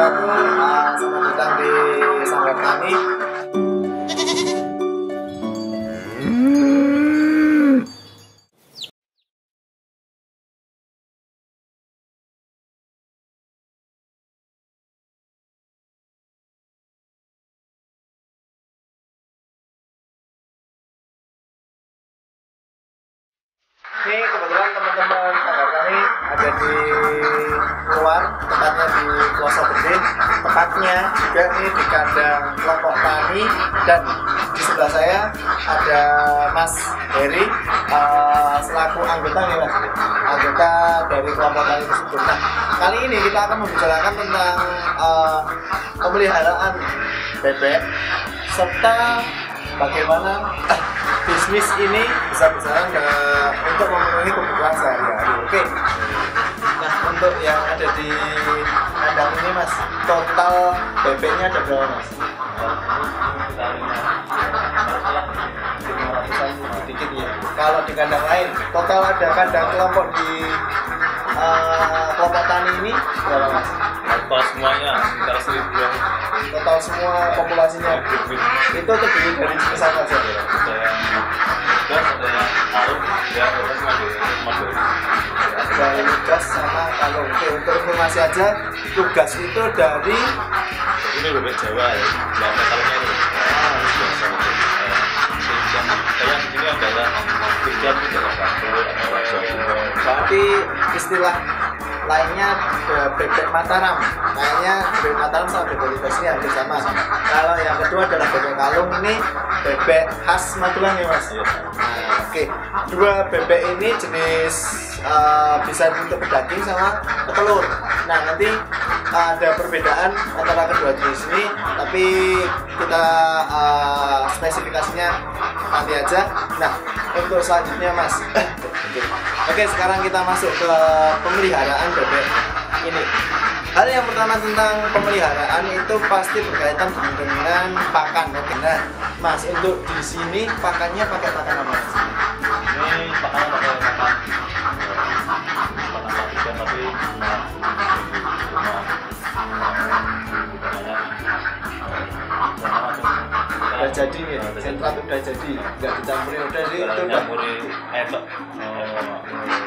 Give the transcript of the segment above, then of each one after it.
wabarakatuh. Selamat datang di Sanggar Tani. Ini kebetulan teman-teman Sanggar Tani ada di luar, tepatnya di Pelosok Gede, tepatnya juga ini di kandang kelompok tani, dan di sebelah saya ada Mas Heri selaku anggota nih Mas, anggota dari kelompok tani tersebut. Nah, kali ini kita akan membicarakan tentang pemeliharaan bebek serta bagaimana bisnis ini bisa berjalan untuk memenuhi kebutuhan sehari-hari. Oke. Nah, untuk yang ada di kandang ini Mas, total bebeknya ada berapa Mas? 500-an sedikit ya. Kalau di kandang lain, total ada kandang kelompok di kelompok tani ini berapa Mas? Total semuanya sekitar 1000-an. Total semua populasinya itu terdiri dari jenis apa saja? Ada yang kalung, ya terus ada tugas sama kalung. Oke, untuk informasi aja, tugas itu dari ini bebek Jawa ya, belakang kalungnya itu. Kayak di sini adalah tujuan tidak campur atau Jawa. Berarti istilah lainnya bebek Mataram. Kayaknya bebek Mataram sama bebek Libas ini hampir sama. Kalau yang kedua adalah bebek kalung, ini bebek khas Magelang ya Mas. Nah, oke. Dua bebek ini jenis bisa untuk pedaging sama petelur. Nah, nanti ada perbedaan antara kedua jenis ini, tapi kita spesifikasinya nanti aja. Nah, untuk selanjutnya Mas. Oke, sekarang kita masuk ke pemeliharaan bebek ini. Hal yang pertama tentang pemeliharaan itu pasti berkaitan dengan pakan. Oke, nah Mas, untuk di sini pakannya pakai pakan apa Mas? Ini pakannya pakai pakan matikan, tapi udah jadi ya, sentrat udah jadi, nggak dicampurin, udah jadi itu campuri air.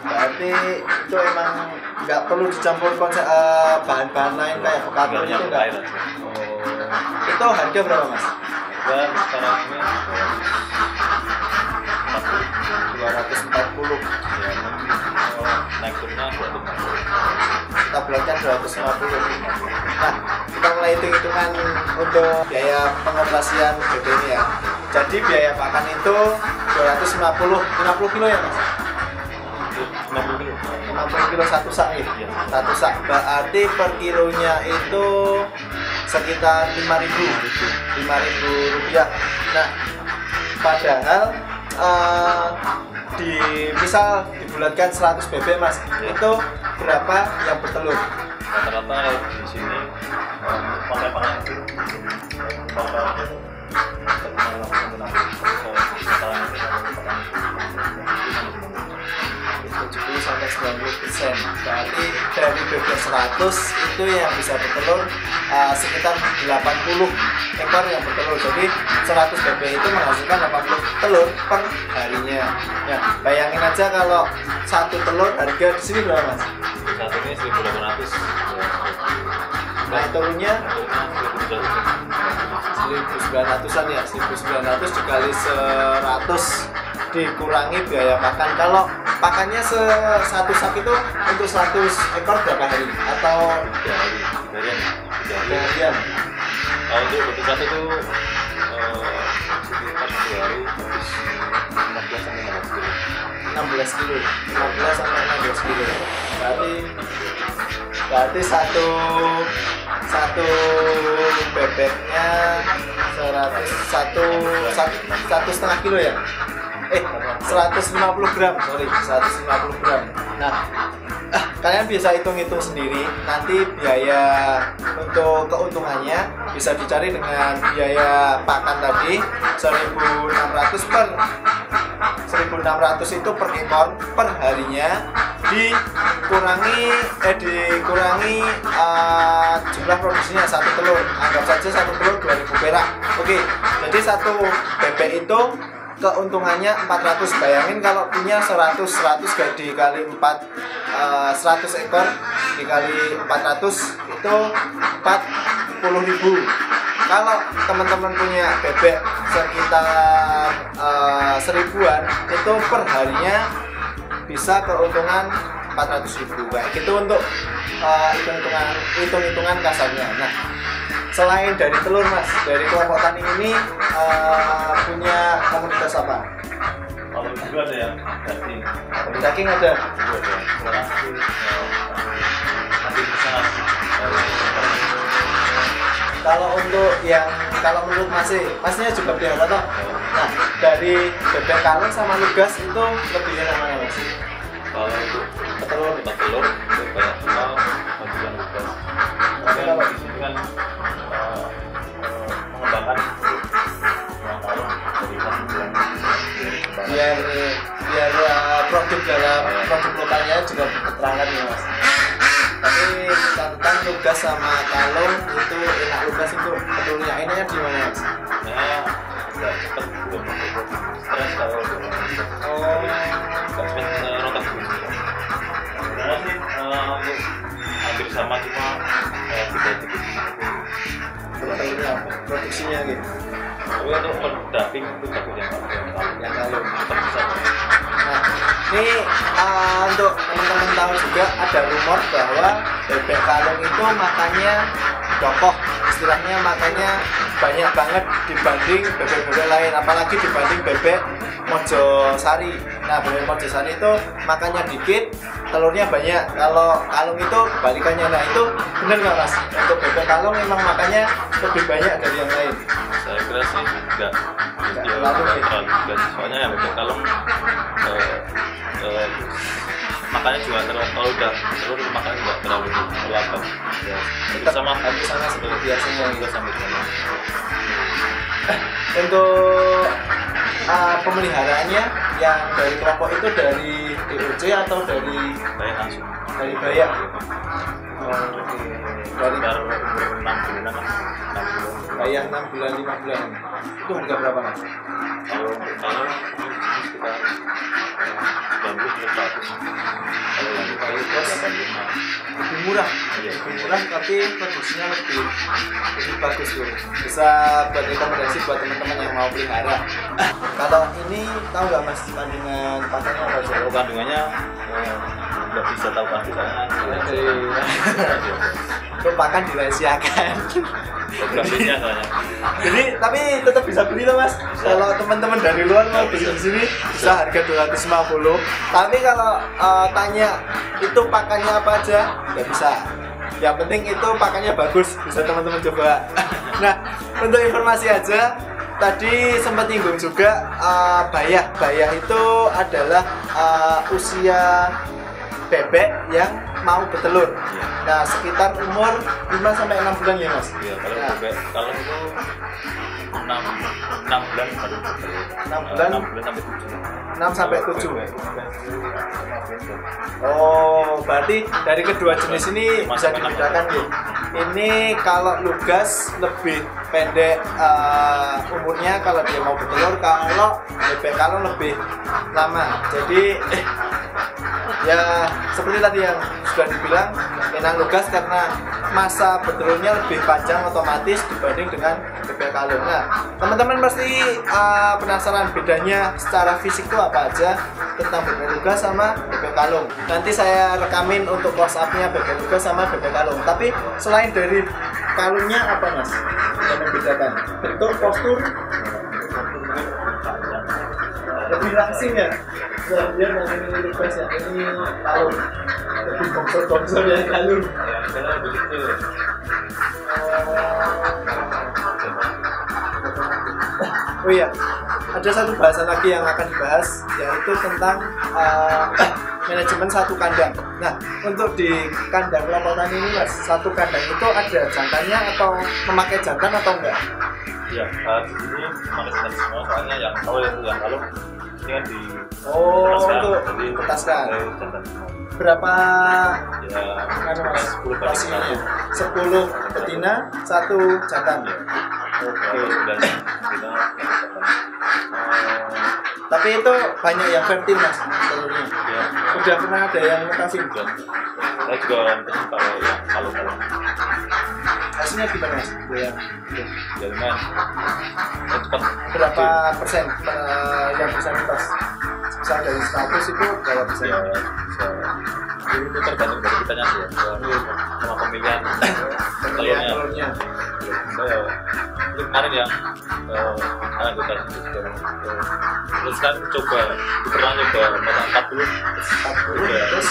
berarti itu emang nggak perlu dicampur konsep bahan-bahan lain kayak pekatur itu nggak? Itu harga berapa Mas? Dan sekarang ini 240. ya, naik turunnya 250. Kita bulatkan 250. Nah, kita mulai hitung-hitungan untuk biaya pengoperasian bebek ini ya. Jadi biaya pakan itu 50 kilo ya Mas? 50 kilo. 50 kilo satu sak ya? Satu sak, berarti per kilonya itu sekitar 5.000 rupiah. Nah, padahal misal dibulatkan 100 bebek Mas, itu berapa yang bertelur? Rata-rata di sini pakai pakan itu sampai 90%. Berarti dari bebek 100 itu yang bisa bertelur sekitar 80 ekor yang bertelur. Jadi 100 bebek itu menghasilkan 80 telur per harinya. Nah, bayangin aja kalau satu telur harga di sini berapa Mas? saat ini 1.800. Nah, turunnya 1.900-an ya, 1.900 dikali 100 dikurangi biaya pakan. Kalau pakannya satu sak itu untuk 100 ekor berapa hari? Atau 3 hari? harian? Kalau untuk bebek satu itu sekitar 2 hari habis 15 sampai 16 kilo. 16 kilo, 15 sampai 16 kilo. Berarti satu bebeknya 1,5 kilo ya? 150 gram, sorry, 150 gram. Nah, kalian bisa hitung-hitung sendiri. Nanti biaya untuk keuntungannya bisa dicari dengan biaya pakan tadi 1.600 itu per ekor per harinya, dikurangi jumlah produksinya satu telur, anggap saja satu telur 2.000 perak. Oke, jadi satu bebek itu keuntungannya 400. Bayangin kalau punya 100 dikali 4, 100 ekor dikali 400 itu 40.000. Kalau teman-teman punya bebek sekitar 1000-an itu per harinya bisa keuntungan 400.000 kayak gitu untuk hitung-hitungan kasarnya. Nah, selain dari telur Mas, dari kelompok tani ini punya komunitas apa? Kalau dulu ada yang daging. Daging ada. Dulu ada. Sekarang sih nanti bisa Kalau untuk kalau menurut Masnya juga pelihara toh? Nah, dari bebek kalung sama lugas itu lebih enak mana Mas? kalau untuk petelur banyak kenal bagian lugas. Karena di sini kan mengembangkan yang kalung dari biar produk dalam produk lokalnya juga keterangan ya Mas. Tapi catatan lugas sama kalung itu enak lugas itu betulnya enaknya di mana Mas? Nggak cepet belum stres kalau nggak cepet rotak dulu. Sebenarnya sih untuk hampir sama cuma beda tipis Produksinya gitu. tapi untuk pendamping itu bagus yang kalung tetap bisa. Nah, ini untuk teman-teman tahu juga ada rumor bahwa bebek kalung itu makannya dokoh, istilahnya makannya banyak banget dibanding bebek-bebek lain, apalagi dibanding bebek Mojosari. Nah, bebek Mojosari itu makannya dikit, telurnya banyak. Kalau kalung itu kebalikannya. Nah, itu benar nggak Mas? Untuk bebek kalung memang makannya lebih banyak dari yang lain? Saya kira sih enggak terlalu juga, soalnya yang bebek kalung makannya juga kalau udah telur makannya nggak terlalu lambat ya, sama seperti biasanya juga sampai sana. Untuk pemeliharaannya yang dari kelompok itu dari DOC atau dari Bayak langsung dari Bayak? Dari 6 bulanan lah, 6 bulan. Bayak 6 bulan 5 bulan itu harga berapa Mas? Kalau sekitar 90 100. Kalau yang di Bayak 85. Lebih murah, lebih murah tapi produksinya lebih bagus tuh. Bisa buat rekomendasi buat teman-teman yang mau pelihara. Kalau ini tahu nggak Mas kandungan pakannya apa aja? Kalau kandungannya nggak bisa tahu pasti soalnya itu pakan dirahasiakan. programnya soalnya. Jadi tapi tetap bisa beli loh Mas. Kalau teman-teman dari luar mau beli di sini bisa harga 250. Tapi kalau tanya itu pakannya apa aja, nggak bisa. Yang penting itu pakannya bagus, bisa teman-teman coba. Nah, untuk informasi aja, tadi sempat nyinggung juga bayah itu adalah usia bebek yang mau bertelur. Nah, sekitar umur 5 sampai 6 bulan ya Mas? Iya, kalau bebek kalau itu 6 bulan baru bertelur. 6 bulan sampai 7. 6 sampai 7. Oh, berarti dari kedua jenis ini bisa dibedakan nih. Ini kalau lugas lebih pendek umurnya kalau dia mau bertelur, kalau bebek kalau lebih lama. Jadi ya seperti tadi yang sudah dibilang, enak lugas karena masa bertelurnya lebih panjang otomatis dibanding dengan bebek kalung. Nah, teman-teman pasti penasaran bedanya secara fisik itu apa aja tentang bebek lugas sama bebek kalung. Nanti saya rekamin untuk close up-nya bebek lugas sama bebek kalung. Tapi selain dari kalungnya apa Mas yang membedakan? Bentuk, postur, lebih langsing ya? Biar yang ini lugas ya, ini kalung lebih bongsor-bongsor ya kalung. Ya, begitu. Oh iya, ada satu bahasan lagi yang akan dibahas, yaitu tentang manajemen satu kandang. Nah, untuk di kandang kelompok tani ini Mas, satu kandang itu ada jantannya atau memakai jantan atau enggak? Iya, di sini memakai jantan semua, soalnya yang kalau yang kalung ini kan di untuk dipetaskan. jantan semua. Berapa ya Anu mas, 10 banding pastinya 1. 10 betina, 1 jantan. Oke. Dan kita Tapi itu banyak yang fertil mas telurnya. ya Udah pernah ada yang mutasi? juga saya juga pesen kalau yang kalau Hasilnya gimana mas? Yang ya lumayan cepat. berapa persen yang persentase? Misal dari 100 itu berapa persen? Ya bisa itu tergantung dari kitanya sih ya. Sama pemilihan Pembelian telurnya. telurnya. Saya itu kemarin yang anggota terus kan pernah coba 40 40 terus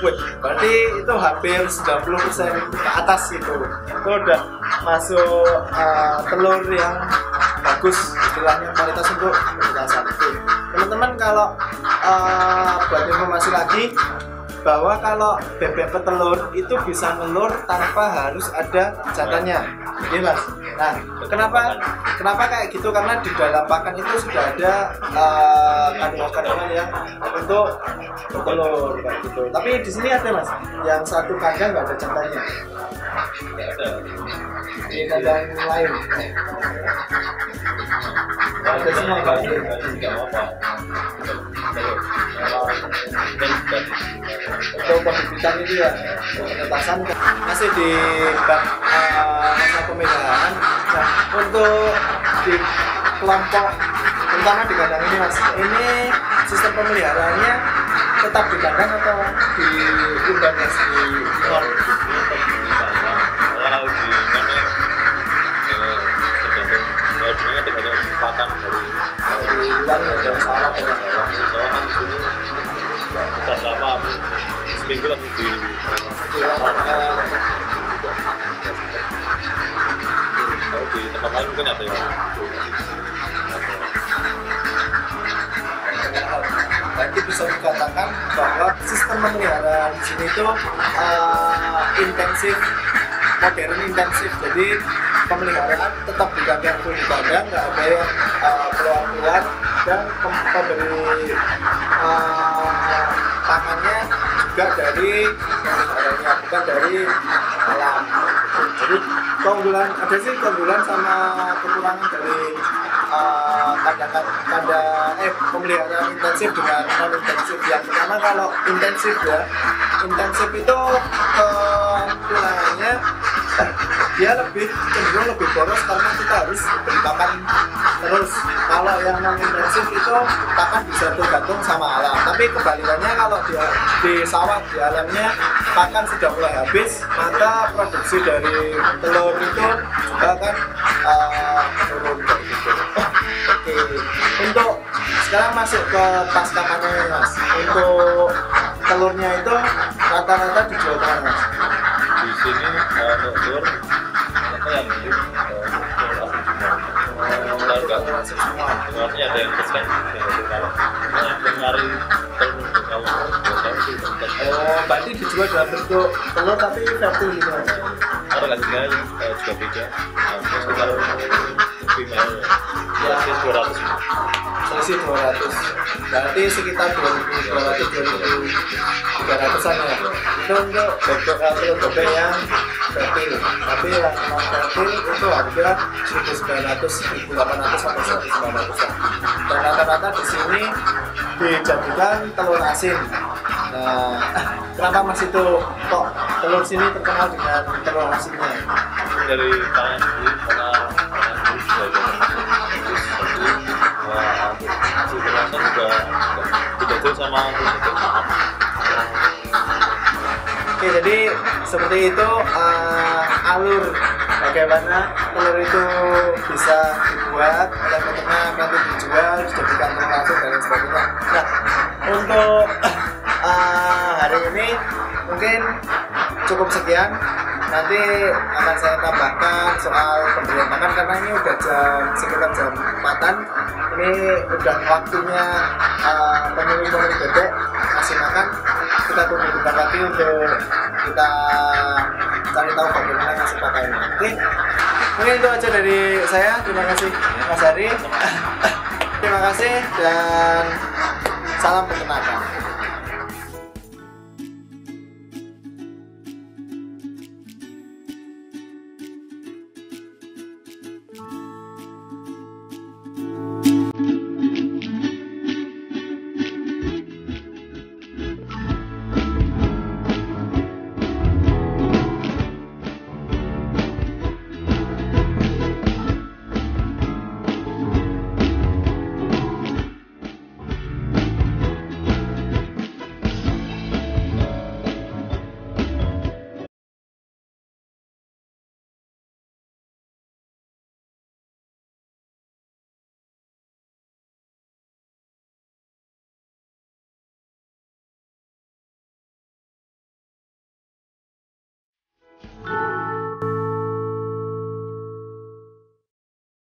wih, berarti itu hampir 90% ke atas itu udah masuk telur yang bagus, istilahnya kualitas untuk penjelasan itu. Teman-teman kalau buat informasi lagi bahwa kalau bebek petelur itu bisa nelur tanpa harus ada jantannya, iya mas. Nah, kenapa kayak gitu? Karena di dalam pakan itu sudah ada kandungan-kandungan yang untuk petelur kayak gitu. Tapi di sini ada mas, yang satu kandang nggak ada jantannya. Di kandang lain. Ada semua berarti. nggak apa Untuk pembibitan itu ya penetasan masih di bab masa pemeliharaan. Nah, untuk di kelompok terutama di kandang ini mas, ini sistem pemeliharaannya tetap di kandang atau di indoor mas, di luar? kalau di mana tergantung pakan Di luar ada salah ya. soalnya kan dulu bisa lama seminggu langsung Di luar kalau di tempat lain mungkin ada ya. Berarti bisa dikatakan bahwa sistem pemeliharaan di sini itu intensif, modern intensif. Jadi pemeliharaan tetap di kandang nggak ada yang keluar-keluar, dan pemberi pakannya juga dari pemeliharannya, bukan dari alam. Jadi keunggulan sama kekurangan dari pemeliharaan intensif dengan non intensif. Yang pertama, kalau intensif itu kekurangannya dia cenderung lebih boros karena kita harus beri pakan terus. Kalau yang non intensif itu pakan bisa tergantung sama alam. Tapi kebalikannya, kalau dia di sawah, di alamnya pakan sudah mulai habis, maka produksi dari telur itu juga akan menurun kayak gitu. Oke, untuk sekarang masuk ke pasca panen mas. Untuk telurnya itu rata-rata dijual kemana mas? Di sini untuk telur apa yang beli telur semua. Telurnya ada yang persen, kalau yang nyari telur Oh, berarti dijual dalam bentuk telur tapi fertil gitu mas? ada hasilnya juga beda. Sekitar female Ya, ya 200. selisih 200, berarti sekitar 2.200-2.300an ya. Itu untuk bebek yang fertil. Tapi yang non fertil itu harga 1.900, 1.800 sampai 1.900. Dan rata-rata di sini dijadikan telur asin. Nah, kenapa mas itu kok telur sini terkenal dengan telur asinnya? Dari tangan sendiri karena hasil kemasan juga tidak jauh sama Oke, jadi seperti itu alur bagaimana telur itu bisa dibuat oleh peternak, nanti dijual, dijadikan telur asin dan lain sebagainya. Nah, untuk hari ini mungkin cukup sekian. Nanti akan saya tambahkan soal pemberian makan karena ini udah sekitar jam 4-an. Ini udah waktunya pemilik bebek ngasih makan. Kita tunggu bentar lagi untuk kita cari tahu bagaimana ngasih pakainya. Oke, mungkin itu aja dari saya. Terima kasih Mas Hari. Terima kasih dan salam peternakan.